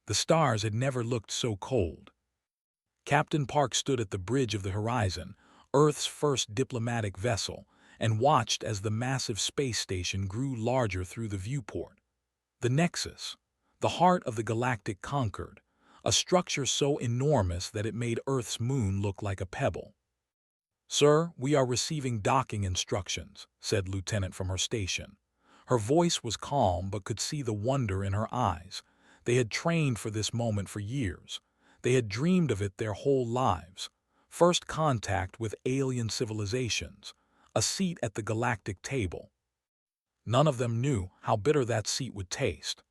The stars had never looked so cold. Captain Park stood at the bridge of the horizon, Earth's first diplomatic vessel, and watched as the massive space station grew larger through the viewport. The Nexus, the heart of the galactic Concord, a structure so enormous that it made Earth's moon look like a pebble. "Sir, we are receiving docking instructions," said Lieutenant from her station. Her voice was calm but could see the wonder in her eyes. They had trained for this moment for years. They had dreamed of it their whole lives. First contact with alien civilizations, a seat at the galactic table. None of them knew how bitter that seat would taste.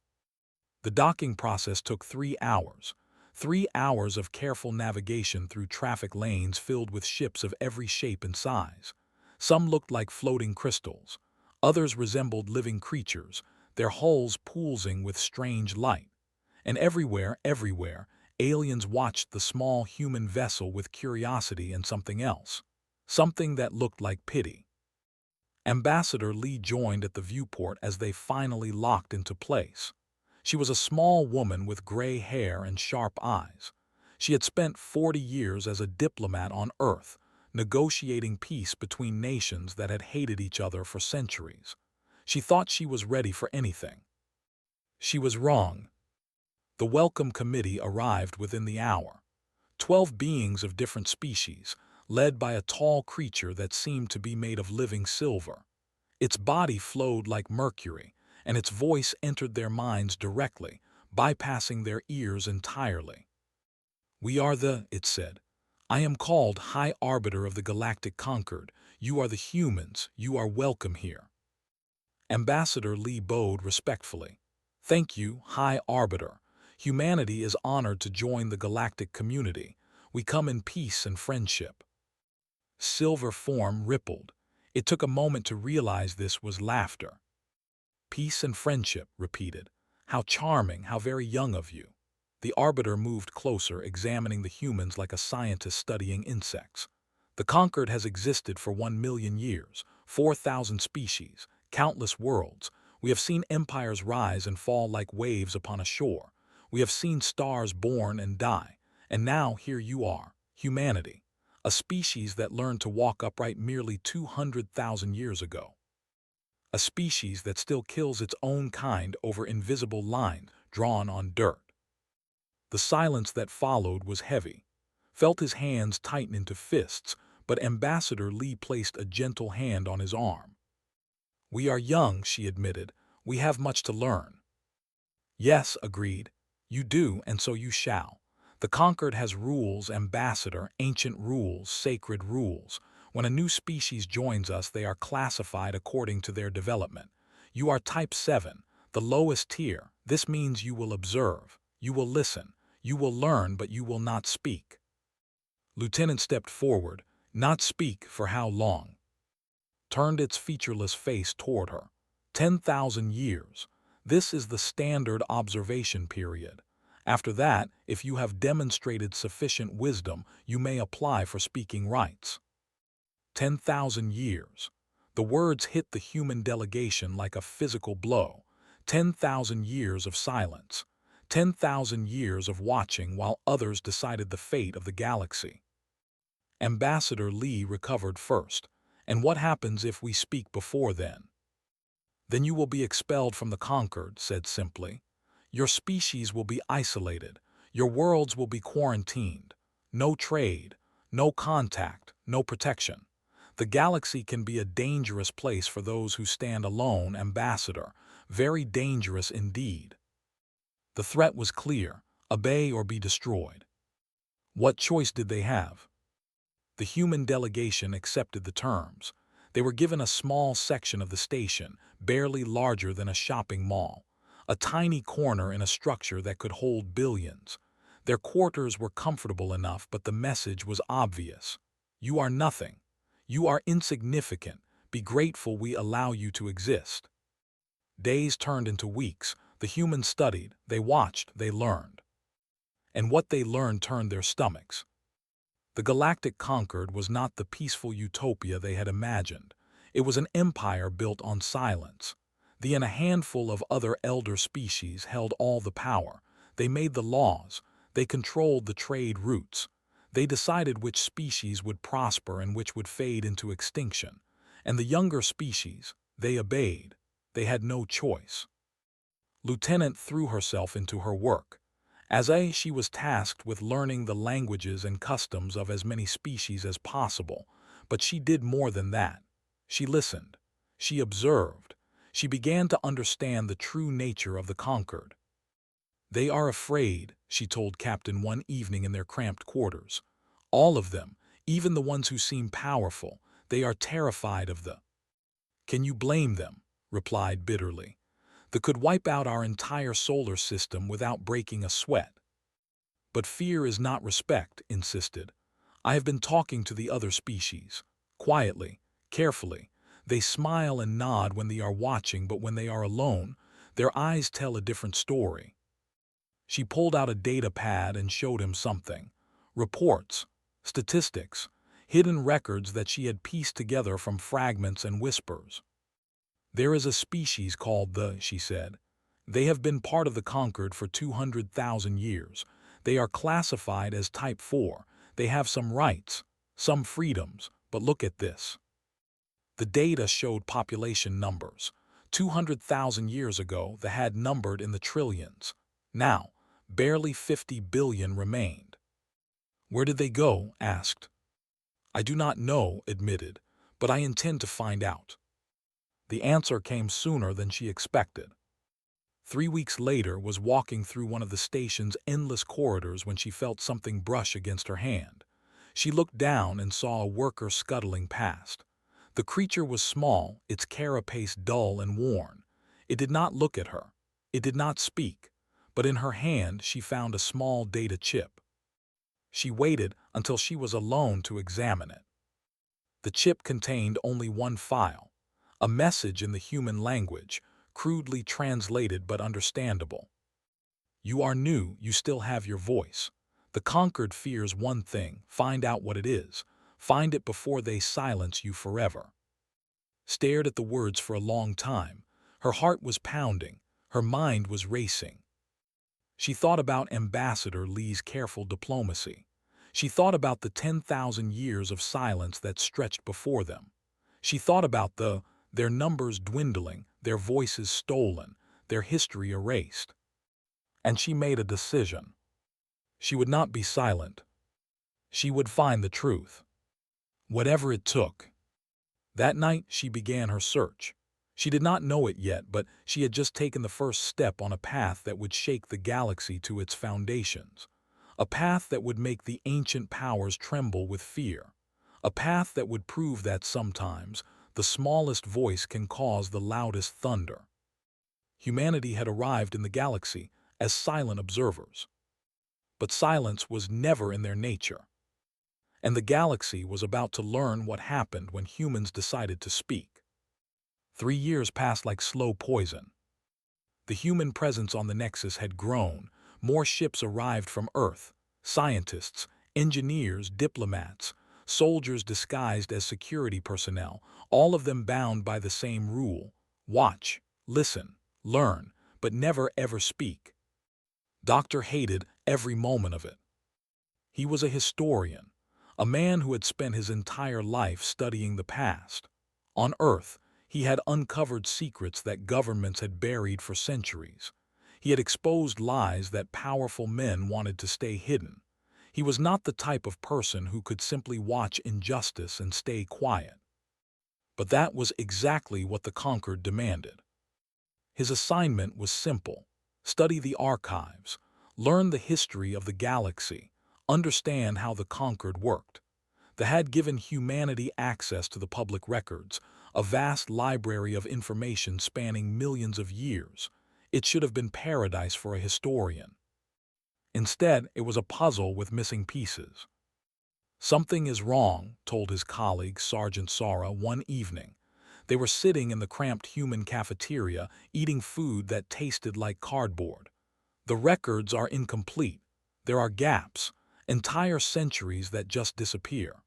The docking process took 3 hours. 3 hours of careful navigation through traffic lanes filled with ships of every shape and size. Some looked like floating crystals. Others resembled living creatures, their hulls pulsing with strange light. And everywhere, aliens watched the small human vessel with curiosity and something else. Something that looked like pity. Ambassador Lee joined at the viewport as they finally locked into place. She was a small woman with gray hair and sharp eyes. She had spent 40 years as a diplomat on Earth, negotiating peace between nations that had hated each other for centuries. She thought she was ready for anything. She was wrong. The welcome committee arrived within the hour. 12 beings of different species, led by a tall creature that seemed to be made of living silver. Its body flowed like mercury, and its voice entered their minds directly, bypassing their ears entirely. "We are it said. "I am called High Arbiter of the Galactic Concord. You are the humans. You are welcome here." Ambassador Lee bowed respectfully. "Thank you, High Arbiter. Humanity is honored to join the galactic community. We come in peace and friendship." Silver form rippled. It took a moment to realize this was laughter. "Peace and friendship," repeated. "How charming, how very young of you." The Arbiter moved closer, examining the humans like a scientist studying insects. "The Concord has existed for 1 million years, 4,000 species, countless worlds. We have seen empires rise and fall like waves upon a shore. We have seen stars born and die. And now here you are, humanity, a species that learned to walk upright merely 200,000 years ago. A species that still kills its own kind over invisible lines drawn on dirt." The silence that followed was heavy. Felt his hands tighten into fists, but Ambassador Lee placed a gentle hand on his arm. "We are young," she admitted. "We have much to learn." "Yes," agreed. "You do, and so you shall. The Concord has rules, Ambassador, ancient rules, sacred rules. When a new species joins us, they are classified according to their development. You are Type 7, the lowest tier. This means you will observe, you will listen, you will learn, but you will not speak." Lieutenant stepped forward. "Not speak for how long?" Turned its featureless face toward her. 10,000 years. This is the standard observation period. After that, if you have demonstrated sufficient wisdom, you may apply for speaking rights. 10,000 years. The words hit the human delegation like a physical blow. 10,000 years of silence. 10,000 years of watching while others decided the fate of the galaxy. Ambassador Lee recovered first. "And what happens if we speak before then?" "Then you will be expelled from the Concord," said simply. "Your species will be isolated. Your worlds will be quarantined. No trade, no contact, no protection. The galaxy can be a dangerous place for those who stand alone, Ambassador. Very dangerous indeed." The threat was clear: obey or be destroyed. What choice did they have? The human delegation accepted the terms. They were given a small section of the station, barely larger than a shopping mall. A tiny corner in a structure that could hold billions. Their quarters were comfortable enough, but the message was obvious. You are nothing. You are insignificant. Be grateful we allow you to exist. Days turned into weeks. The humans studied, they watched, they learned. And what they learned turned their stomachs. The Galactic Concord was not the peaceful utopia they had imagined. It was an empire built on silence. They and a handful of other elder species held all the power. They made the laws. They controlled the trade routes. They decided which species would prosper and which would fade into extinction. And the younger species, they obeyed. They had no choice. Lieutenant threw herself into her work. She was tasked with learning the languages and customs of as many species as possible, but she did more than that. She listened. She observed. She began to understand the true nature of the conquered. "They are afraid," she told Captain one evening in their cramped quarters. "All of them, even the ones who seem powerful, they are terrified of the—" "Can you blame them?" replied bitterly. "They could wipe out our entire solar system without breaking a sweat." "But fear is not respect," insisted. "I have been talking to the other species. Quietly, carefully. They smile and nod when they are watching, but when they are alone, their eyes tell a different story." She pulled out a data pad and showed him something. Reports, statistics, hidden records that she had pieced together from fragments and whispers. "There is a species called the," she said. "They have been part of the conquered for 200,000 years. They are classified as Type 4. They have some rights, some freedoms, but look at this." The data showed population numbers. 200,000 years ago, they had numbered in the trillions. Now, barely 50 billion remained. "Where did they go?" asked. "I do not know," admitted, "but I intend to find out." The answer came sooner than she expected. 3 weeks later was walking through one of the station's endless corridors when she felt something brush against her hand. She looked down and saw a worker scuttling past. The creature was small, its carapace dull and worn. It did not look at her. It did not speak. But in her hand she found a small data chip. She waited until she was alone to examine it. The chip contained only one file, a message in the human language, crudely translated but understandable. "You are new, you still have your voice. The conquered fears one thing, find out what it is. Find it before they silence you forever." Stared at the words for a long time. Her heart was pounding. Her mind was racing. She thought about Ambassador Lee's careful diplomacy. She thought about the 10,000 years of silence that stretched before them. She thought about their numbers dwindling, their voices stolen, their history erased. And she made a decision. She would not be silent. She would find the truth, whatever it took. That night she began her search. She did not know it yet, but she had just taken the first step on a path that would shake the galaxy to its foundations. A path that would make the ancient powers tremble with fear. A path that would prove that sometimes the smallest voice can cause the loudest thunder. Humanity had arrived in the galaxy as silent observers. But silence was never in their nature. And the galaxy was about to learn what happened when humans decided to speak. 3 years passed like slow poison. The human presence on the Nexus had grown. More ships arrived from Earth. Scientists, engineers, diplomats, soldiers disguised as security personnel, all of them bound by the same rule: watch, listen, learn, but never ever speak. Doctor hated every moment of it. He was a historian, a man who had spent his entire life studying the past. On Earth, he had uncovered secrets that governments had buried for centuries. He had exposed lies that powerful men wanted to stay hidden. He was not the type of person who could simply watch injustice and stay quiet. But that was exactly what the conquered demanded. His assignment was simple: study the archives, learn the history of the galaxy, understand how the conquered worked. They had given humanity access to the public records, a vast library of information spanning millions of years. It should have been paradise for a historian. Instead, it was a puzzle with missing pieces. "Something is wrong," told his colleague Sergeant Sara one evening. They were sitting in the cramped human cafeteria, eating food that tasted like cardboard. "The records are incomplete. There are gaps, entire centuries that just disappear."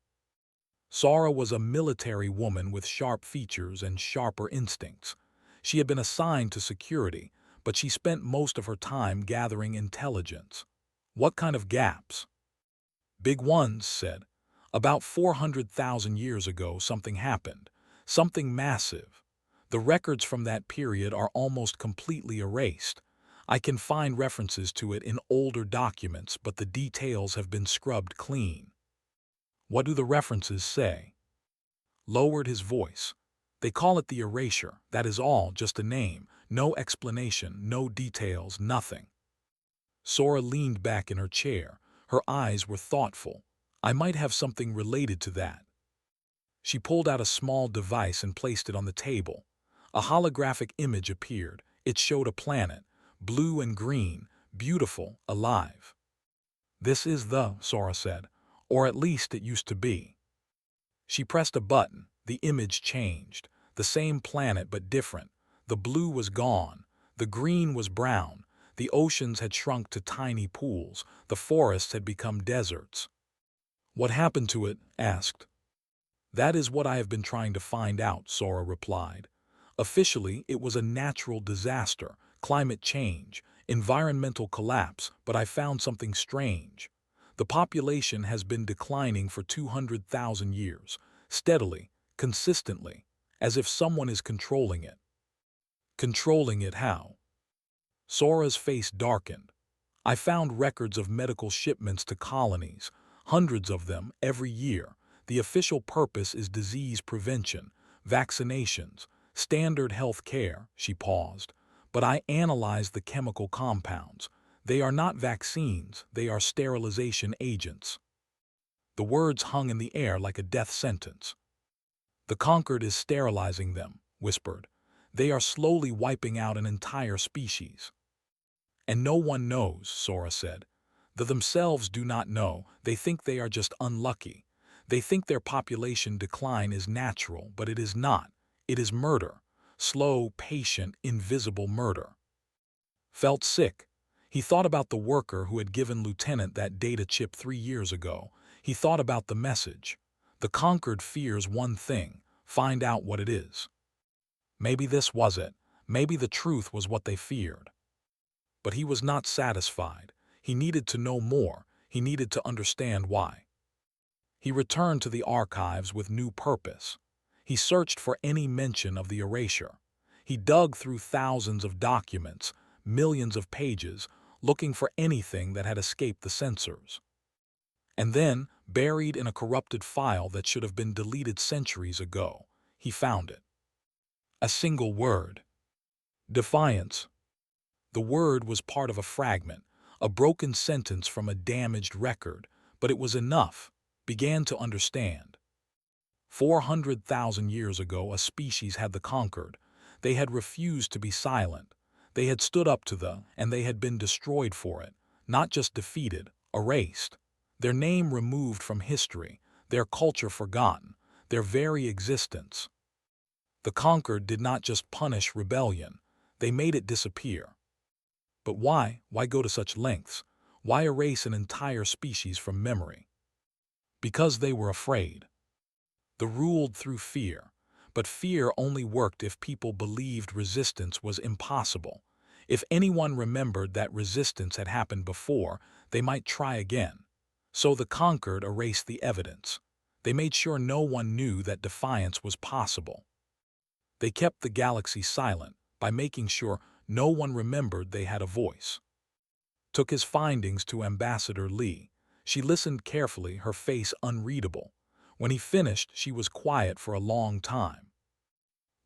Sara was a military woman with sharp features and sharper instincts. She had been assigned to security, but she spent most of her time gathering intelligence. What kind of gaps? Big ones, said. About 400,000 years ago something happened. Something massive. The records from that period are almost completely erased. I can find references to it in older documents, but the details have been scrubbed clean. What do the references say? Lowered his voice. They call it the erasure. That is all, just a name. No explanation, no details, nothing. Sora leaned back in her chair. Her eyes were thoughtful. I might have something related to that. She pulled out a small device and placed it on the table. A holographic image appeared. It showed a planet, blue and green, beautiful, alive. This is Sora said, or at least it used to be. She pressed a button. The image changed. The same planet but different. The blue was gone. The green was brown. The oceans had shrunk to tiny pools. The forests had become deserts. What happened to it? Asked. That is what I have been trying to find out, Sora replied. Officially, it was a natural disaster, climate change, environmental collapse, but I found something strange. The population has been declining for 200,000 years, steadily, consistently, as if someone is controlling it. Controlling it how? Sora's face darkened. I found records of medical shipments to colonies, hundreds of them every year. The official purpose is disease prevention, vaccinations, standard health care. She paused. But I analyzed the chemical compounds. They are not vaccines, they are sterilization agents. The words hung in the air like a death sentence. The Conquered is sterilizing them, whispered. They are slowly wiping out an entire species. And no one knows, Sora said. They themselves do not know. They think they are just unlucky. They think their population decline is natural, but it is not. It is murder. Slow, patient, invisible murder. Felt sick. He thought about the worker who had given Lieutenant that data chip 3 years ago. He thought about the message. The Conquered fears one thing: find out what it is. Maybe this was it. Maybe the truth was what they feared. But he was not satisfied. He needed to know more. He needed to understand why. He returned to the archives with new purpose. He searched for any mention of the erasure. He dug through thousands of documents, millions of pages, looking for anything that had escaped the censors. And then, buried in a corrupted file that should have been deleted centuries ago, he found it. A single word. Defiance. The word was part of a fragment, a broken sentence from a damaged record, but it was enough. Began to understand. 400,000 years ago, a species had the Conquered. They had refused to be silent. They had stood up to and they had been destroyed for it, not just defeated, erased. Their name removed from history, their culture forgotten, their very existence. The Conquered did not just punish rebellion, they made it disappear. But why? Why go to such lengths? Why erase an entire species from memory? Because they were afraid. They ruled through fear, but fear only worked if people believed resistance was impossible. If anyone remembered that resistance had happened before, they might try again. So the Conquered erased the evidence. They made sure no one knew that defiance was possible. They kept the galaxy silent by making sure no one remembered they had a voice. Took his findings to Ambassador Lee. She listened carefully, her face unreadable. When he finished, she was quiet for a long time.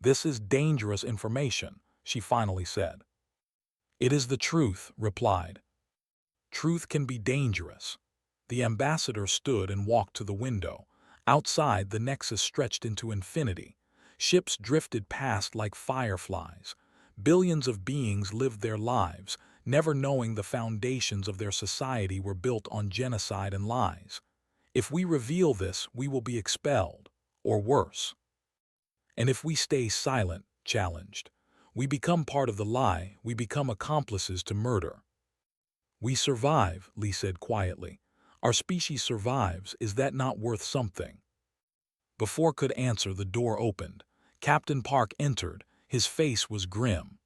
"This is dangerous information," she finally said. "It is the truth," replied. "Truth can be dangerous." The ambassador stood and walked to the window. Outside, the nexus stretched into infinity. Ships drifted past like fireflies. Billions of beings lived their lives, never knowing the foundations of their society were built on genocide and lies. If we reveal this, we will be expelled, or worse. And if we stay silent, challenged, we become part of the lie, we become accomplices to murder. "We survive," Lee said quietly. "Our species survives. Is that not worth something?" Before could answer, the door opened. Captain Park entered. His face was grim.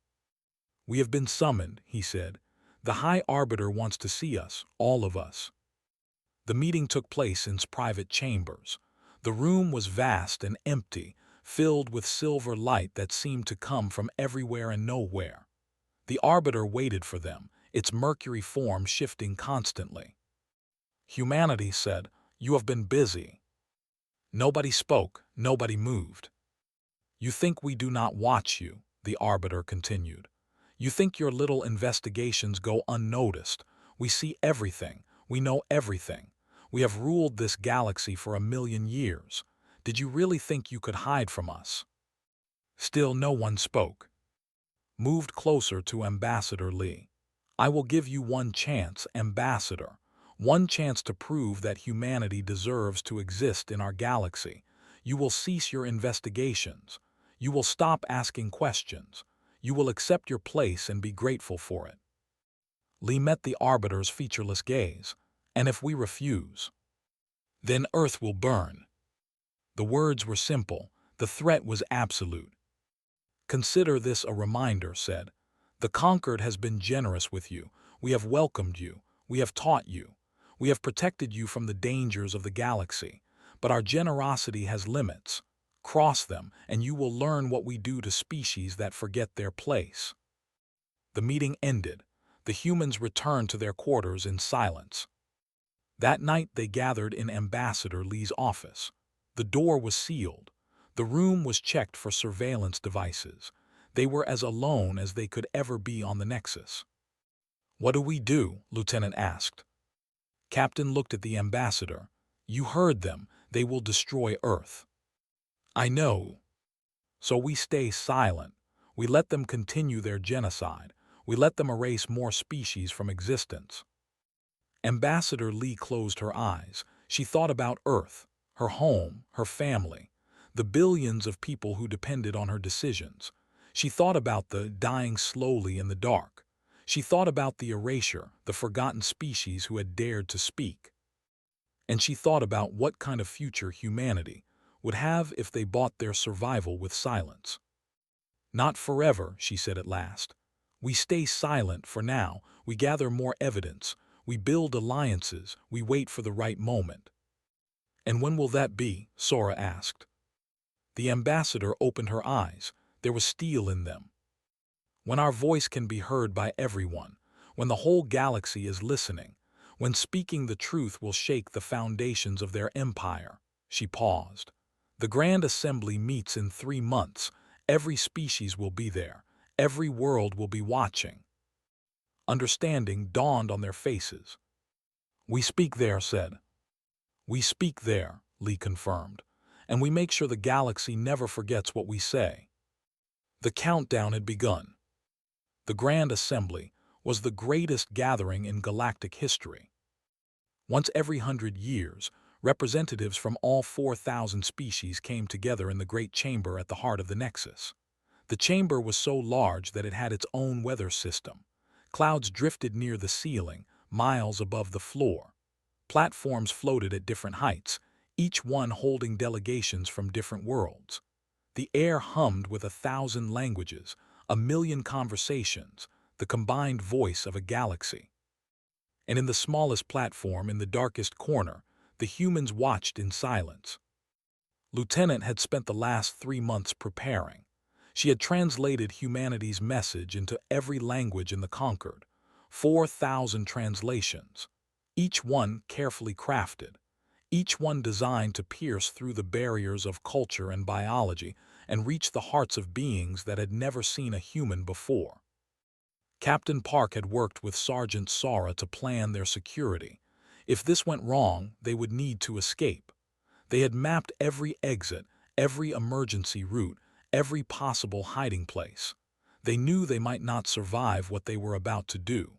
"We have been summoned," he said. "The High Arbiter wants to see us, all of us." The meeting took place in private chambers. The room was vast and empty, filled with silver light that seemed to come from everywhere and nowhere. The Arbiter waited for them, its mercury form shifting constantly. Humanity said, "You have been busy." Nobody spoke, nobody moved. "You think we do not watch you," the Arbiter continued. "You think your little investigations go unnoticed. We see everything, we know everything. We have ruled this galaxy for 1,000,000 years. Did you really think you could hide from us?" Still no one spoke. Moved closer to Ambassador Lee. "I will give you one chance, Ambassador. One chance to prove that humanity deserves to exist in our galaxy. You will cease your investigations. You will stop asking questions. You will accept your place and be grateful for it." Lee met the Arbiter's featureless gaze. "And if we refuse?" "Then Earth will burn." The words were simple. The threat was absolute. "Consider this a reminder," said. "The Conquered has been generous with you. We have welcomed you. We have taught you. We have protected you from the dangers of the galaxy. But our generosity has limits. Cross them, and you will learn what we do to species that forget their place." The meeting ended. The humans returned to their quarters in silence. That night they gathered in Ambassador Lee's office. The door was sealed. The room was checked for surveillance devices. They were as alone as they could ever be on the Nexus. "What do we do?" Lieutenant asked. Captain looked at the ambassador. "You heard them. They will destroy Earth." "I know." "So we stay silent. We let them continue their genocide. We let them erase more species from existence." Ambassador Lee closed her eyes. She thought about Earth, her home, her family, the billions of people who depended on her decisions. She thought about the dying slowly in the dark. She thought about the erasure, the forgotten species who had dared to speak. And she thought about what kind of future humanity would have if they bought their survival with silence. "Not forever," she said at last. "We stay silent for now. We gather more evidence. We build alliances. We wait for the right moment." "And when will that be?" Sora asked. The ambassador opened her eyes. There was steel in them. "When our voice can be heard by everyone, when the whole galaxy is listening, when speaking the truth will shake the foundations of their empire." She paused. "The Grand Assembly meets in 3 months. Every species will be there. Every world will be watching." Understanding dawned on their faces. "We speak there," said. "We speak there," Lee confirmed. "And we make sure the galaxy never forgets what we say." The countdown had begun. The Grand Assembly was the greatest gathering in galactic history. Once every 100 years, representatives from all 4,000 species came together in the Great Chamber at the heart of the Nexus. The chamber was so large that it had its own weather system. Clouds drifted near the ceiling, miles above the floor. Platforms floated at different heights, each one holding delegations from different worlds. The air hummed with 1,000 languages, 1,000,000 conversations, the combined voice of a galaxy. And in the smallest platform in the darkest corner, the humans watched in silence. Lieutenant had spent the last 3 months preparing. She had translated humanity's message into every language in the Conquered, 4,000 translations, each one carefully crafted, each one designed to pierce through the barriers of culture and biology and reach the hearts of beings that had never seen a human before. Captain Park had worked with Sergeant Sora to plan their security. If this went wrong, they would need to escape. They had mapped every exit, every emergency route, every possible hiding place. They knew they might not survive what they were about to do.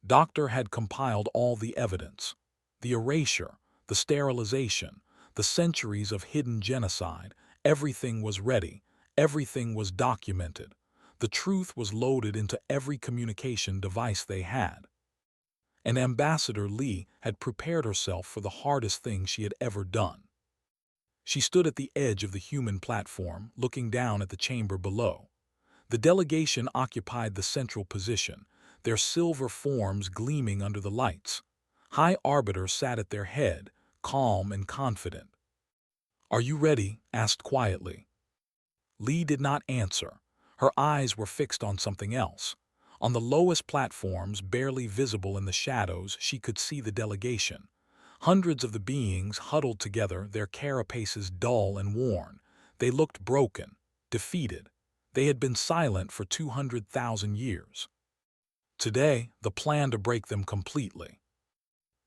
Doctor had compiled all the evidence. The erasure, the sterilization, the centuries of hidden genocide, everything was ready, everything was documented. The truth was loaded into every communication device they had. And Ambassador Lee had prepared herself for the hardest thing she had ever done. She stood at the edge of the human platform, looking down at the chamber below. The delegation occupied the central position, their silver forms gleaming under the lights. High Arbiter sat at their head, calm and confident. "Are you ready?" asked quietly. Lee did not answer. Her eyes were fixed on something else. On the lowest platforms, barely visible in the shadows, she could see the delegation. Hundreds of the beings huddled together, their carapaces dull and worn. They looked broken, defeated. They had been silent for 200,000 years. Today, the plan to break them completely.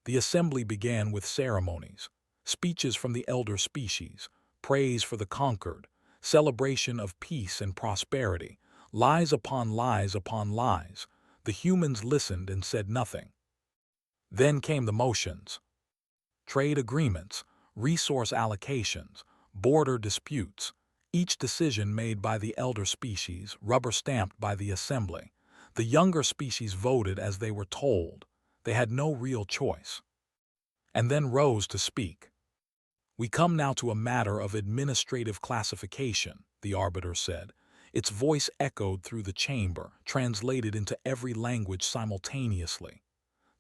The assembly began with ceremonies, speeches from the elder species, praise for the conquered, celebration of peace and prosperity, lies upon lies upon lies. The humans listened and said nothing. Then came the motions. Trade agreements, resource allocations, border disputes, each decision made by the elder species, rubber-stamped by the assembly. The younger species voted as they were told. They had no real choice. And then rose to speak. "We come now to a matter of administrative classification," the Arbiter said. Its voice echoed through the chamber, translated into every language simultaneously.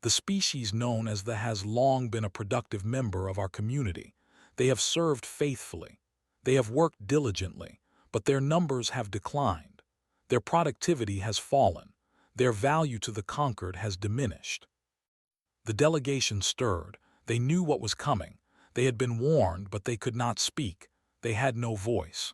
"The species known as the has long been a productive member of our community. They have served faithfully. They have worked diligently, but their numbers have declined. Their productivity has fallen. Their value to the conquered has diminished." The delegation stirred. They knew what was coming. They had been warned, but they could not speak. They had no voice.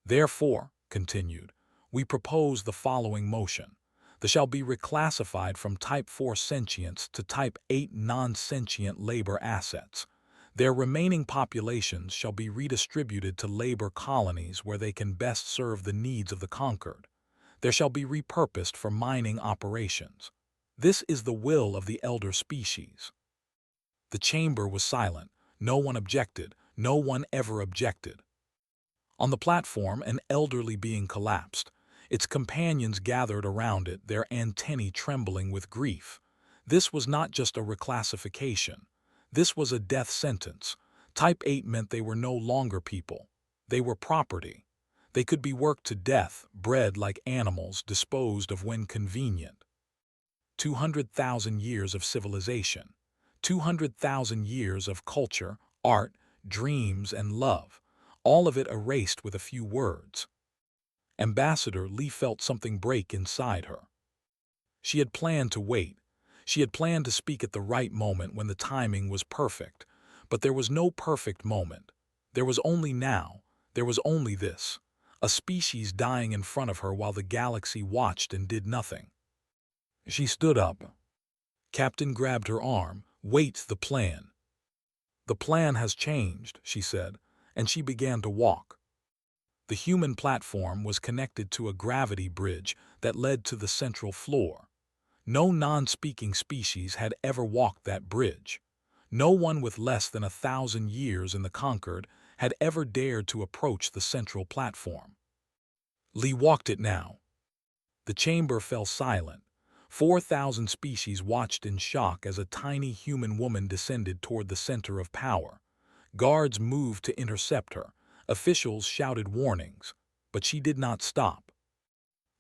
"Therefore," continued, "we propose the following motion. They shall be reclassified from Type 4 sentients to Type 8 non-sentient labor assets. Their remaining populations shall be redistributed to labor colonies where they can best serve the needs of the conquered. They shall be repurposed for mining operations. This is the will of the elder species." The chamber was silent. No one objected. No one ever objected. On the platform, an elderly being collapsed. Its companions gathered around it, their antennae trembling with grief. This was not just a reclassification. This was a death sentence. Type 8 meant they were no longer people. They were property. They could be worked to death, bred like animals, disposed of when convenient. 200,000 years of civilization. 200,000 years of culture, art, dreams, and love. All of it erased with a few words. Ambassador Lee felt something break inside her. She had planned to wait. She had planned to speak at the right moment when the timing was perfect. But there was no perfect moment. There was only now. There was only this. A species dying in front of her while the galaxy watched and did nothing. She stood up. Captain grabbed her arm. "Wait, the plan." "The plan has changed," she said, and she began to walk. The human platform was connected to a gravity bridge that led to the central floor. No non-speaking species had ever walked that bridge. No one with less than 1,000 years in the conquered had ever dared to approach the central platform. Lee walked it now. The chamber fell silent. 4,000 species watched in shock as a tiny human woman descended toward the center of power. Guards moved to intercept her. Officials shouted warnings, but she did not stop.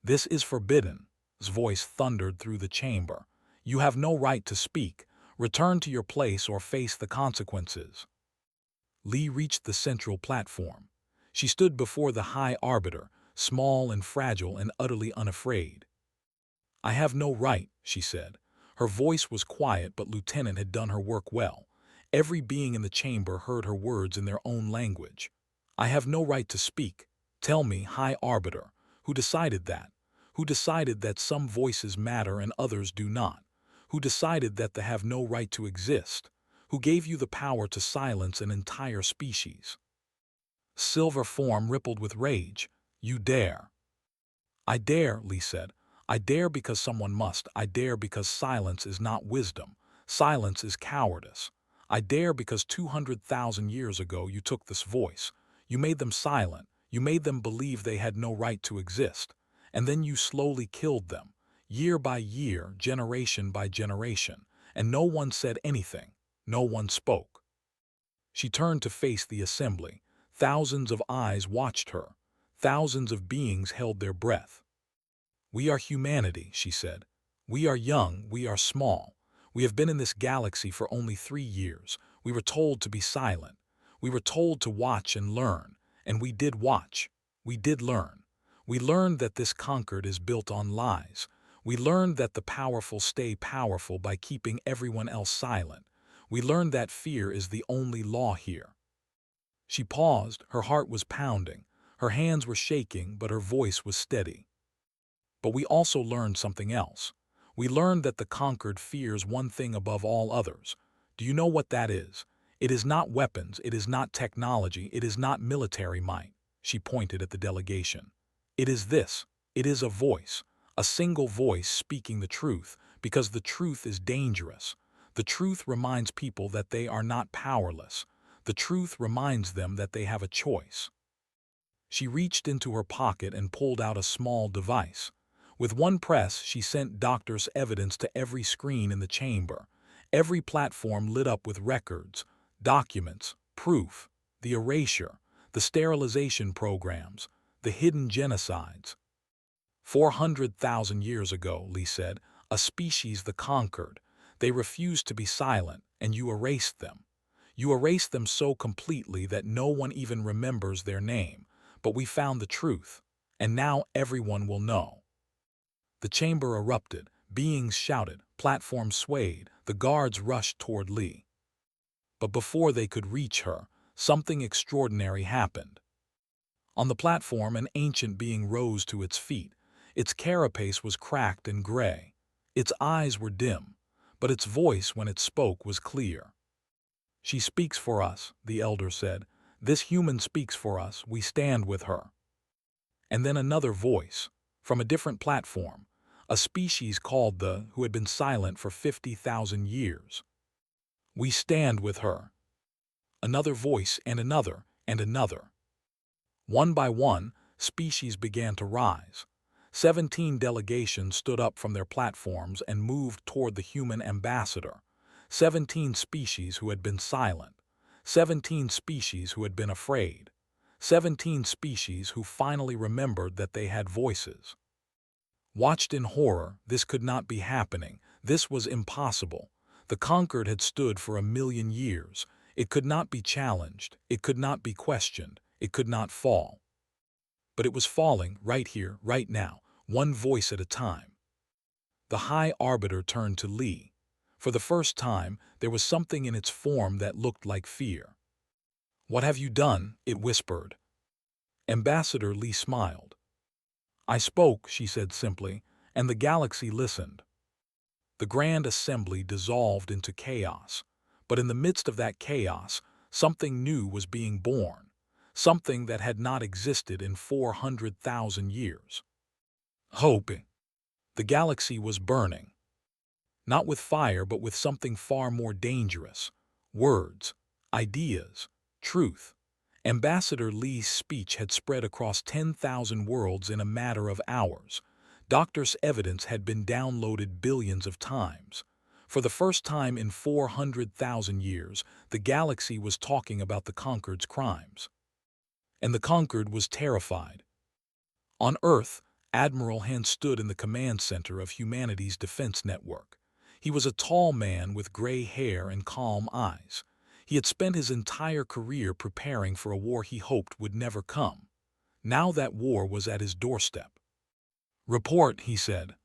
"This is forbidden," his voice thundered through the chamber. "You have no right to speak. Return to your place or face the consequences." Lee reached the central platform. She stood before the High Arbiter, small and fragile and utterly unafraid. "I have no right," she said. Her voice was quiet, but Lieutenant had done her work well. Every being in the chamber heard her words in their own language. "I have no right to speak. Tell me, High Arbiter, who decided that? Who decided that some voices matter and others do not? Who decided that they have no right to exist? Who gave you the power to silence an entire species?" Silver form rippled with rage. "You dare." "I dare," Lee said. "I dare because someone must. I dare because silence is not wisdom. Silence is cowardice. I dare because 200,000 years ago you took this voice. You made them silent. You made them believe they had no right to exist. And then you slowly killed them, year by year, generation by generation. And no one said anything. No one spoke." She turned to face the assembly. Thousands of eyes watched her. Thousands of beings held their breath. "We are humanity," she said. "We are young, we are small. We have been in this galaxy for only 3 years. We were told to be silent. We were told to watch and learn. And we did watch. We did learn. We learned that this Concord is built on lies. We learned that the powerful stay powerful by keeping everyone else silent. We learned that fear is the only law here." She paused, her heart was pounding. Her hands were shaking, but her voice was steady. "But we also learned something else. We learned that the Conquered fears one thing above all others. Do you know what that is? It is not weapons, it is not technology, it is not military might." She pointed at the delegation. "It is this. It is a voice. A single voice speaking the truth, because the truth is dangerous. The truth reminds people that they are not powerless. The truth reminds them that they have a choice." She reached into her pocket and pulled out a small device. With one press, she sent doctors' evidence to every screen in the chamber. Every platform lit up with records, documents, proof, the erasure, the sterilization programs, the hidden genocides. 400,000 years ago, Lee said, a species the conquered. They refused to be silent, and you erased them. You erased them so completely that no one even remembers their name. But we found the truth, and now everyone will know. The chamber erupted, beings shouted, platforms swayed, the guards rushed toward Lee. But before they could reach her, something extraordinary happened. On the platform, an ancient being rose to its feet. Its carapace was cracked and gray. Its eyes were dim, but its voice when it spoke was clear. "She speaks for us," the elder said. "This human speaks for us, we stand with her." And then another voice, from a different platform, a species called the who had been silent for 50,000 years. "We stand with her." Another voice and another and another. One by one, species began to rise. 17 delegations stood up from their platforms and moved toward the human ambassador. 17 species who had been silent. 17 species who had been afraid. 17 species who finally remembered that they had voices. Watched in horror, this could not be happening. This was impossible. The conquered had stood for 1,000,000 years. It could not be challenged. It could not be questioned. It could not fall. But it was falling, right here, right now, one voice at a time. The High Arbiter turned to Lee. For the first time, there was something in its form that looked like fear. "What have you done?" it whispered. Ambassador Lee smiled. "I spoke," she said simply, "and the galaxy listened." The Grand Assembly dissolved into chaos. But in the midst of that chaos, something new was being born. Something that had not existed in 400,000 years. Hope. The galaxy was burning. Not with fire, but with something far more dangerous. Words, ideas, truth. Ambassador Lee's speech had spread across 10,000 worlds in a matter of hours. Doctors' evidence had been downloaded billions of times. For the first time in 400,000 years, the galaxy was talking about the Conquered's crimes. And the Conquered was terrified. On Earth, Admiral Hent stood in the command center of humanity's defense network. He was a tall man with gray hair and calm eyes. He had spent his entire career preparing for a war he hoped would never come. Now that war was at his doorstep. "Report," he said.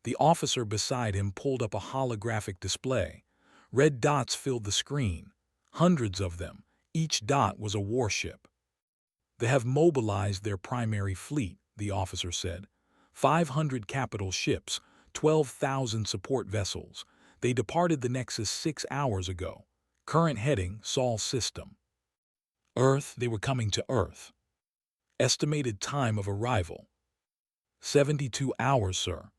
The officer beside him pulled up a holographic display. Red dots filled the screen. Hundreds of them. Each dot was a warship. "They have mobilized their primary fleet," the officer said. 500 capital ships, 12,000 support vessels. They departed the Nexus 6 hours ago. Current heading, Sol system. Earth, they were coming to Earth. Estimated time of arrival. 72 hours, sir.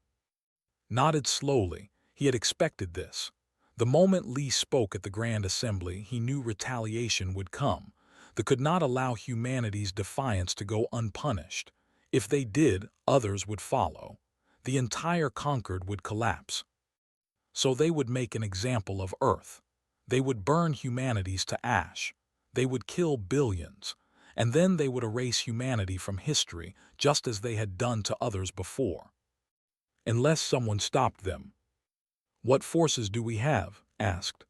Nodded slowly. He had expected this. The moment Lee spoke at the Grand Assembly, he knew retaliation would come. They could not allow humanity's defiance to go unpunished. If they did, others would follow. The entire Conquered would collapse. So they would make an example of Earth. They would burn humanities to ash. They would kill billions. and then they would erase humanity from history just as they had done to others before. Unless someone stopped them. "What forces do we have?" asked.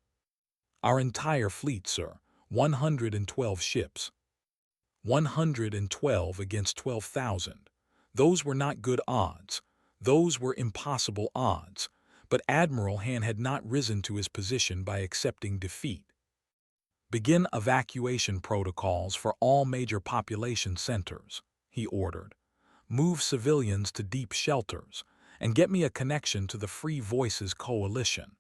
"Our entire fleet, sir. 112 ships." 112 against 12,000. Those were not good odds. Those were impossible odds. But Admiral Han had not risen to his position by accepting defeat. "Begin evacuation protocols for all major population centers," he ordered. "Move civilians to deep shelters, and get me a connection to the Free Voices Coalition."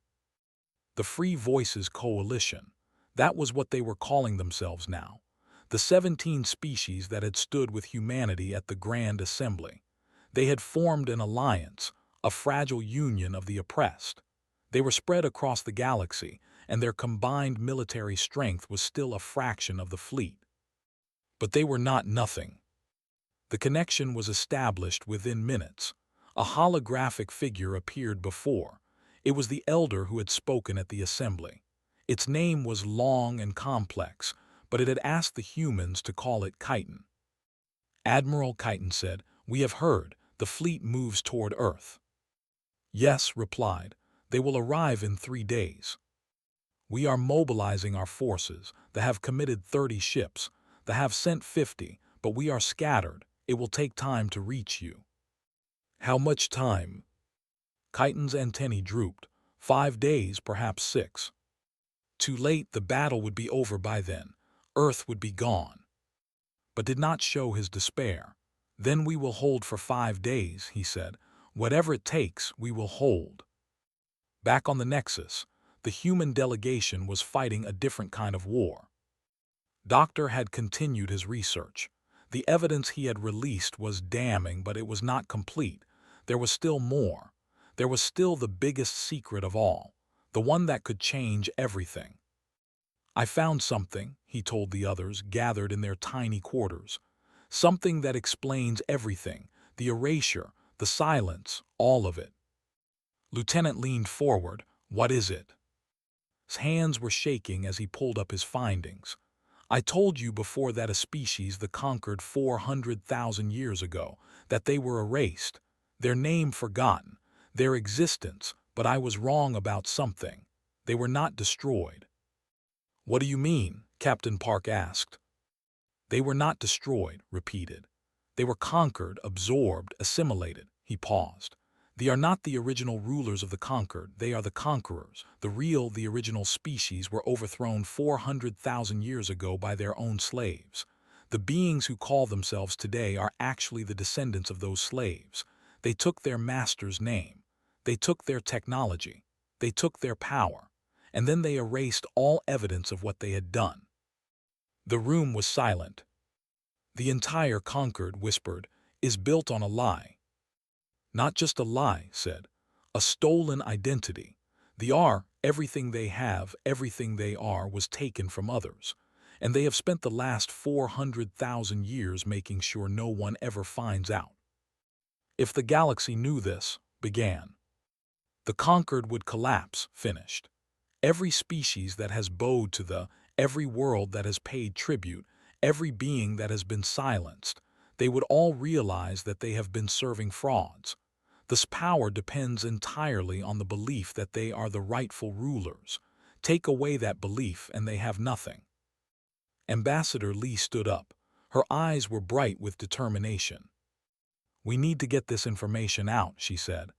The Free Voices Coalition. That was what they were calling themselves now. The 17 species that had stood with humanity at the Grand Assembly. They had formed an alliance, a fragile union of the oppressed. They were spread across the galaxy, and their combined military strength was still a fraction of the fleet. But they were not nothing. The connection was established within minutes. A holographic figure appeared before. It was the elder who had spoken at the assembly. Its name was long and complex, but it had asked the humans to call it Chiton. Admiral Chiton said, "We have heard. The fleet moves toward Earth." "Yes," replied. "They will arrive in 3 days. We are mobilizing our forces. They have committed 30 ships. They have sent 50, but we are scattered. It will take time to reach you." "How much time?" Chiton's antennae drooped. 5 days, perhaps 6. Too late, the battle would be over by then. Earth would be gone. But did not show his despair. "Then we will hold for 5 days," he said. "Whatever it takes, we will hold." Back on the Nexus, the human delegation was fighting a different kind of war. Doctor had continued his research. The evidence he had released was damning, but it was not complete. There was still more. There was still the biggest secret of all, the one that could change everything. "I found something," he told the others gathered in their tiny quarters. "Something that explains everything, the erasure, the silence, all of it." Lieutenant leaned forward. "What is it?" His hands were shaking as he pulled up his findings. "I told you before that a species the conquered 400,000 years ago, that they were erased, their name forgotten, their existence, but I was wrong about something. They were not destroyed." "What do you mean?" Captain Park asked. "They were not destroyed," repeated. "They were conquered, absorbed, assimilated." He paused. "They are not the original rulers of the conquered, they are the conquerors. The original species were overthrown 400,000 years ago by their own slaves. The beings who call themselves today are actually the descendants of those slaves. They took their master's name. They took their technology. They took their power. And then they erased all evidence of what they had done." The room was silent. "The entire conquered," whispered, "is built on a lie." "Not just a lie," said. "A stolen identity. Everything they have, everything they are, was taken from others. And they have spent the last 400,000 years making sure no one ever finds out." "If the galaxy knew this," began. "The conquered would collapse," finished. "Every species that has bowed to every world that has paid tribute, every being that has been silenced, they would all realize that they have been serving frauds. This power depends entirely on the belief that they are the rightful rulers. Take away that belief and they have nothing." Ambassador Lee stood up. Her eyes were bright with determination. "We need to get this information out," she said.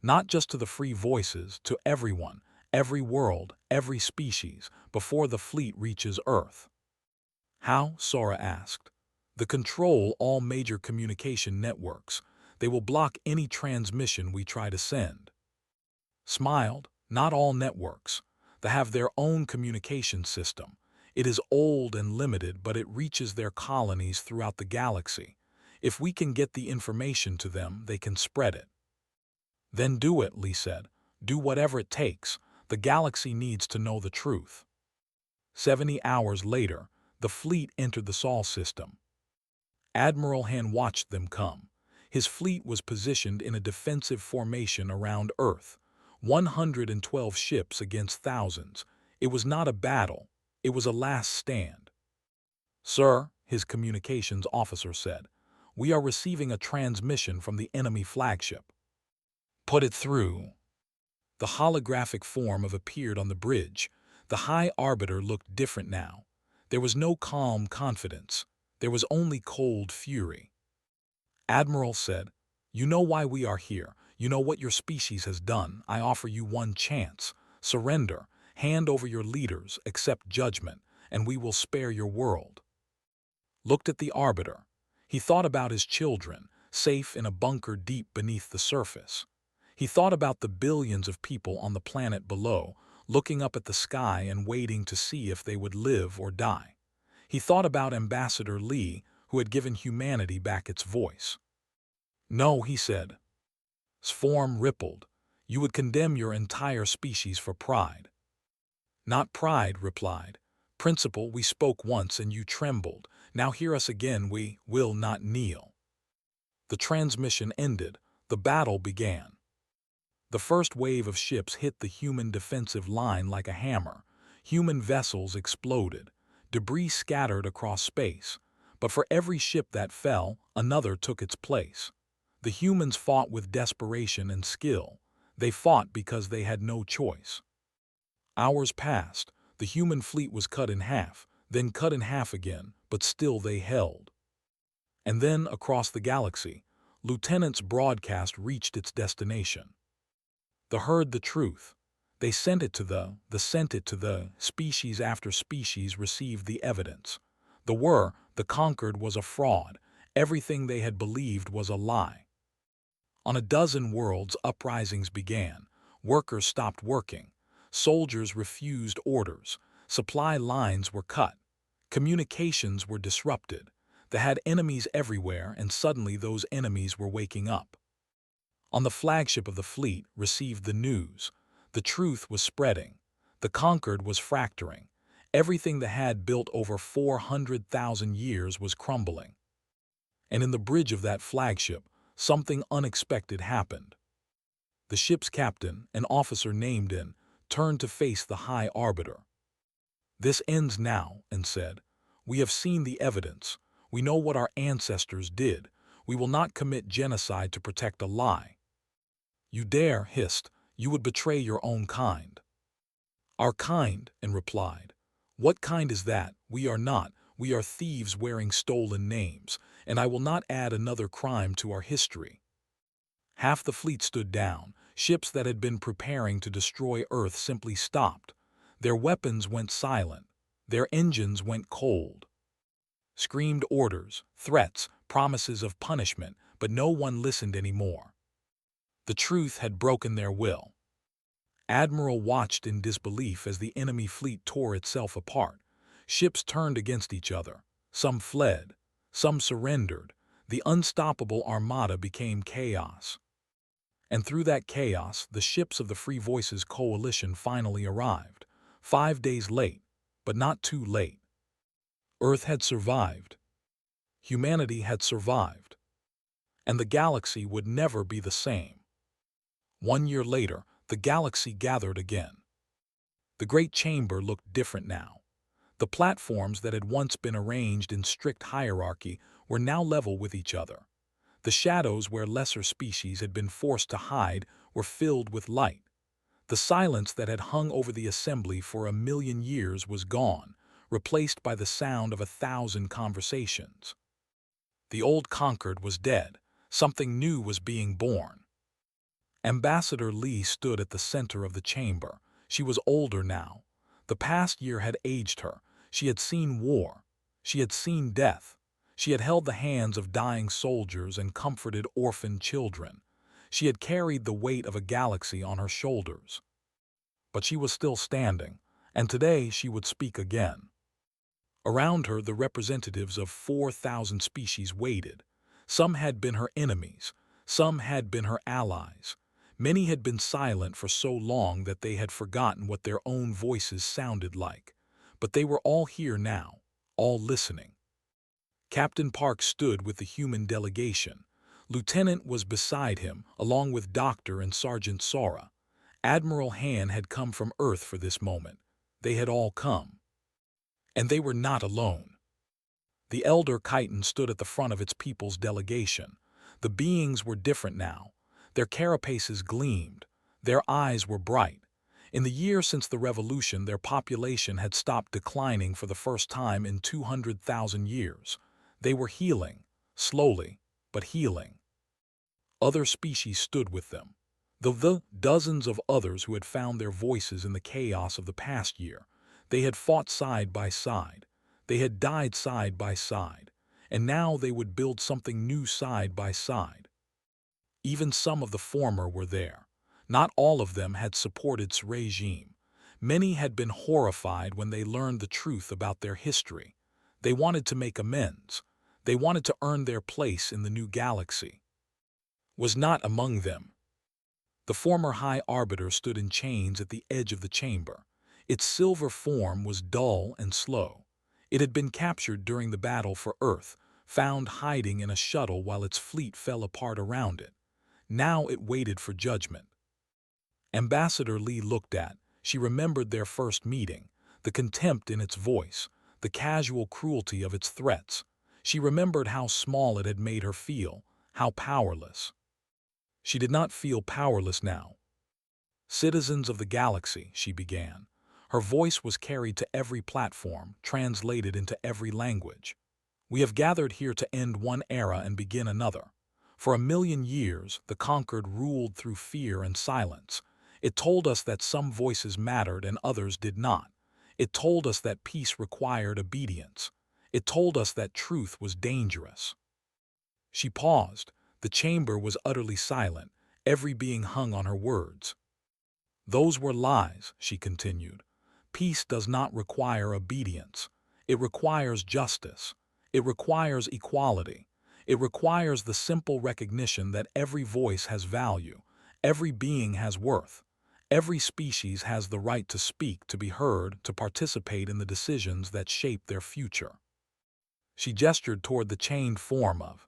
"Not just to the Free Voices, to everyone, every world, every species, before the fleet reaches Earth." "How?" Sora asked. "They control all major communication networks. They will block any transmission we try to send." Smiled. "Not all networks. They have their own communication system. It is old and limited, but it reaches their colonies throughout the galaxy. If we can get the information to them, they can spread it." "Then do it," Lee said. "Do whatever it takes. The galaxy needs to know the truth." 70 hours later, the fleet entered the Sol system. Admiral Han watched them come. His fleet was positioned in a defensive formation around Earth. 112 ships against thousands. It was not a battle. It was a last stand. "Sir," his communications officer said. "We are receiving a transmission from the enemy flagship." "Put it through." The holographic form appeared on the bridge. The High Arbiter looked different now. There was no calm confidence. There was only cold fury. Admiral said, "You know why we are here. You know what your species has done. I offer you one chance. Surrender. Hand over your leaders, accept judgment, and we will spare your world." Looked at the Arbiter. He thought about his children, safe in a bunker deep beneath the surface. He thought about the billions of people on the planet below, looking up at the sky and waiting to see if they would live or die. He thought about Ambassador Lee, who had given humanity back its voice. "No," he said. Sform rippled. "You would condemn your entire species for pride." "Not pride," replied. "Principle, we spoke once and you trembled. Now hear us again, we will not kneel." The transmission ended. The battle began. The first wave of ships hit the human defensive line like a hammer. Human vessels exploded. Debris scattered across space. But for every ship that fell, another took its place. The humans fought with desperation and skill. They fought because they had no choice. Hours passed. The human fleet was cut in half, then cut in half again, but still they held. And then, across the galaxy, Lieutenant's broadcast reached its destination. They heard the truth. They sent it to the species after species received the evidence. The conquered was a fraud. Everything they had believed was a lie. On a dozen worlds, uprisings began. Workers stopped working. Soldiers refused orders. Supply lines were cut. Communications were disrupted. They had enemies everywhere, and suddenly those enemies were waking up. On the flagship of the fleet received the news. The truth was spreading. The conquered was fracturing. Everything they had built over 400,000 years was crumbling. And in the bridge of that flagship, something unexpected happened. The ship's captain, an officer named In, turned to face the High Arbiter. "This ends now," and said. "We have seen the evidence. We know what our ancestors did. We will not commit genocide to protect a lie." "You dare," hissed. "You would betray your own kind." "Our kind," and replied. "What kind is that? We are not. We are thieves wearing stolen names, and I will not add another crime to our history." Half the fleet stood down. Ships that had been preparing to destroy Earth simply stopped. Their weapons went silent. Their engines went cold. Screamed orders, threats, promises of punishment, but no one listened anymore. The truth had broken their will. Admiral watched in disbelief as the enemy fleet tore itself apart. Ships turned against each other. Some fled. Some surrendered. The unstoppable armada became chaos. And through that chaos, the ships of the Free Voices Coalition finally arrived. 5 days late, but not too late. Earth had survived. Humanity had survived. And the galaxy would never be the same. 1 year later, the galaxy gathered again. The great chamber looked different now. The platforms that had once been arranged in strict hierarchy were now level with each other. The shadows where lesser species had been forced to hide were filled with light. The silence that had hung over the assembly for 1,000,000 years was gone, replaced by the sound of 1,000 conversations. The old conquered was dead. Something new was being born. Ambassador Lee stood at the center of the chamber. She was older now. The past year had aged her. She had seen war. She had seen death. She had held the hands of dying soldiers and comforted orphaned children. She had carried the weight of a galaxy on her shoulders. But she was still standing, and today she would speak again. Around her, the representatives of 4,000 species waited. Some had been her enemies. Some had been her allies. Many had been silent for so long that they had forgotten what their own voices sounded like. But they were all here now, all listening. Captain Park stood with the human delegation. Lieutenant was beside him, along with Doctor and Sergeant Sora. Admiral Han had come from Earth for this moment. They had all come. And they were not alone. The elder chiton stood at the front of its people's delegation. The beings were different now. Their carapaces gleamed. Their eyes were bright. In the year since the revolution, their population had stopped declining for the first time in 200,000 years. They were healing, slowly, but healing. Other species stood with them. The dozens of others who had found their voices in the chaos of the past year. They had fought side by side. They had died side by side. And now they would build something new side by side. Even some of the former were there. Not all of them had supported its regime. Many had been horrified when they learned the truth about their history. They wanted to make amends. They wanted to earn their place in the new galaxy. Was not among them. The former High Arbiter stood in chains at the edge of the chamber. Its silver form was dull and slow. It had been captured during the battle for Earth, found hiding in a shuttle while its fleet fell apart around it. Now it waited for judgment. Ambassador Lee looked at. She remembered their first meeting, the contempt in its voice, the casual cruelty of its threats. She remembered how small it had made her feel, how powerless. She did not feel powerless now. "Citizens of the galaxy," she began. Her voice was carried to every platform, translated into every language. "We have gathered here to end one era and begin another. For 1,000,000 years, the conquered ruled through fear and silence. It told us that some voices mattered and others did not. It told us that peace required obedience. It told us that truth was dangerous." She paused. The chamber was utterly silent, every being hung on her words. "Those were lies," she continued. "Peace does not require obedience. It requires justice. It requires equality. It requires the simple recognition that every voice has value, every being has worth. Every species has the right to speak, to be heard, to participate in the decisions that shape their future." She gestured toward the chained form of.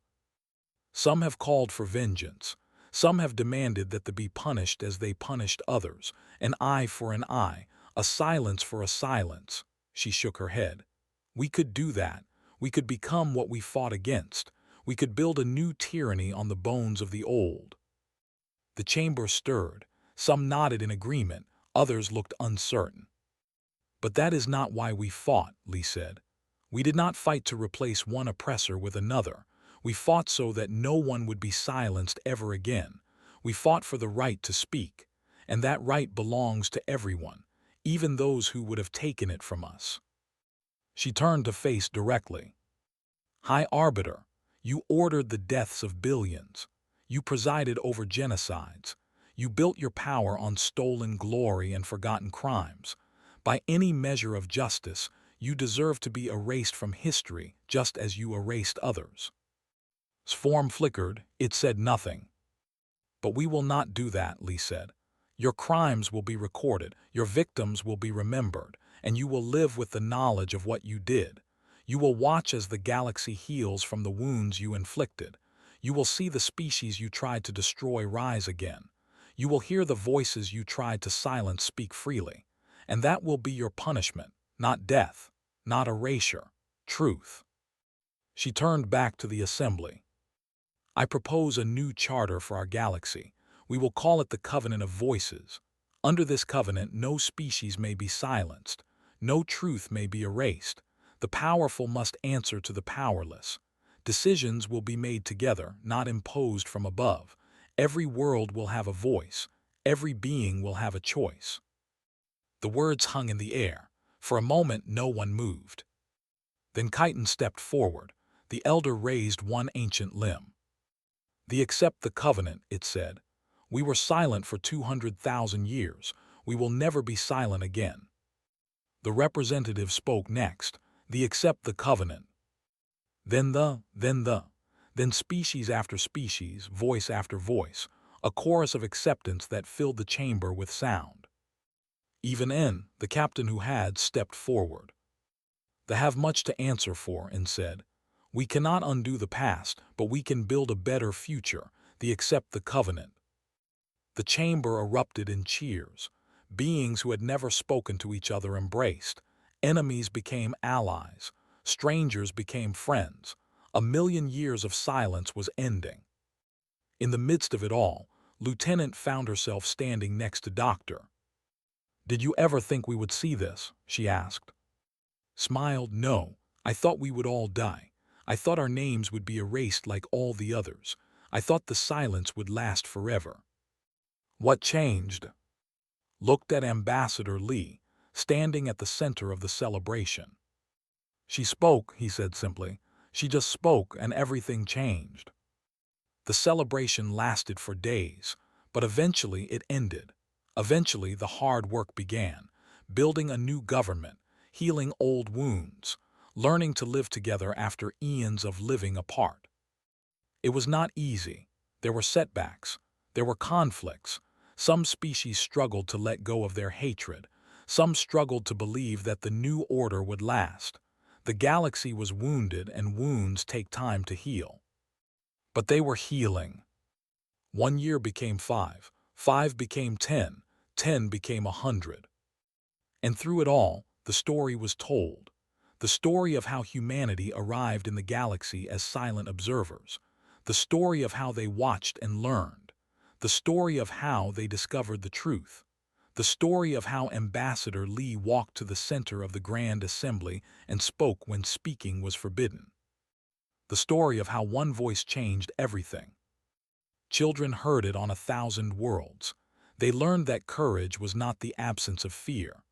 "Some have called for vengeance. Some have demanded that they be punished as they punished others, an eye for an eye, a silence for a silence." She shook her head. "We could do that. We could become what we fought against. We could build a new tyranny on the bones of the old." The chamber stirred. Some nodded in agreement, others looked uncertain. "But that is not why we fought," Lee said. "We did not fight to replace one oppressor with another. We fought so that no one would be silenced ever again. We fought for the right to speak, and that right belongs to everyone, even those who would have taken it from us." She turned to face directly. "High Arbiter, you ordered the deaths of billions. You presided over genocides. You built your power on stolen glory and forgotten crimes. By any measure of justice, you deserve to be erased from history just as you erased others." Its form flickered. It said nothing. "But we will not do that," Lee said. "Your crimes will be recorded, your victims will be remembered, and you will live with the knowledge of what you did. You will watch as the galaxy heals from the wounds you inflicted. You will see the species you tried to destroy rise again. You will hear the voices you tried to silence speak freely. And that will be your punishment, not death, not erasure, truth." She turned back to the assembly. "I propose a new charter for our galaxy. We will call it the Covenant of Voices. Under this covenant, no species may be silenced. No truth may be erased. The powerful must answer to the powerless. Decisions will be made together, not imposed from above. Every world will have a voice. Every being will have a choice." The words hung in the air. For a moment, no one moved. Then Chiton stepped forward. The elder raised one ancient limb. "We accept the covenant," it said. "We were silent for 200,000 years. We will never be silent again." The representative spoke next. "We accept the covenant." Then species after species, voice after voice, a chorus of acceptance that filled the chamber with sound. Even N, the captain who had, stepped forward. "They have much to answer for," and said. "We cannot undo the past, but we can build a better future. They accept the covenant." The chamber erupted in cheers. Beings who had never spoken to each other embraced. Enemies became allies. Strangers became friends. A million years of silence was ending. In the midst of it all, Lieutenant found herself standing next to Doctor. "Did you ever think we would see this?" she asked. Smiled, "No. I thought we would all die. I thought our names would be erased like all the others. I thought the silence would last forever." "What changed?" Looked at Ambassador Lee, standing at the center of the celebration. "She spoke," he said simply. "She just spoke and everything changed." The celebration lasted for days, but eventually it ended. Eventually the hard work began, building a new government, healing old wounds, learning to live together after eons of living apart. It was not easy. There were setbacks. There were conflicts. Some species struggled to let go of their hatred. Some struggled to believe that the new order would last. The galaxy was wounded, and wounds take time to heal. But they were healing. 1 year became 5, 5 became 10, 10 became 100. And through it all, the story was told. The story of how humanity arrived in the galaxy as silent observers. The story of how they watched and learned. The story of how they discovered the truth. The story of how Ambassador Lee walked to the center of the Grand Assembly and spoke when speaking was forbidden. The story of how one voice changed everything. Children heard it on 1,000 worlds. They learned that courage was not the absence of fear.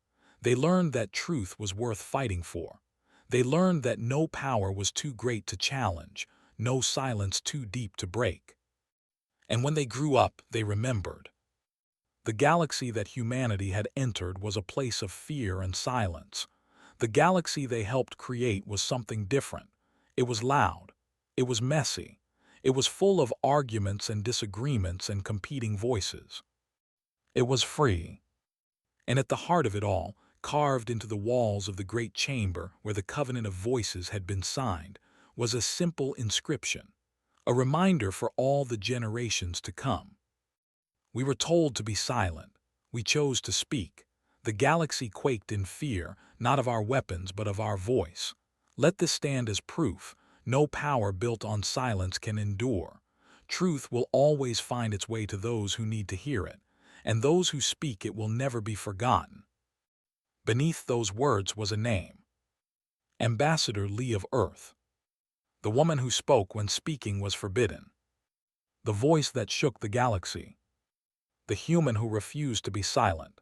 They learned that truth was worth fighting for. They learned that no power was too great to challenge, no silence too deep to break. And when they grew up, they remembered. The galaxy that humanity had entered was a place of fear and silence. The galaxy they helped create was something different. It was loud. It was messy. It was full of arguments and disagreements and competing voices. It was free. And at the heart of it all, carved into the walls of the great chamber where the Covenant of Voices had been signed, was a simple inscription, a reminder for all the generations to come. We were told to be silent. We chose to speak. The galaxy quaked in fear, not of our weapons but of our voice. Let this stand as proof. No power built on silence can endure. Truth will always find its way to those who need to hear it, and those who speak it will never be forgotten. Beneath those words was a name. Ambassador Lee of Earth. The woman who spoke when speaking was forbidden. The voice that shook the galaxy. The human who refused to be silent.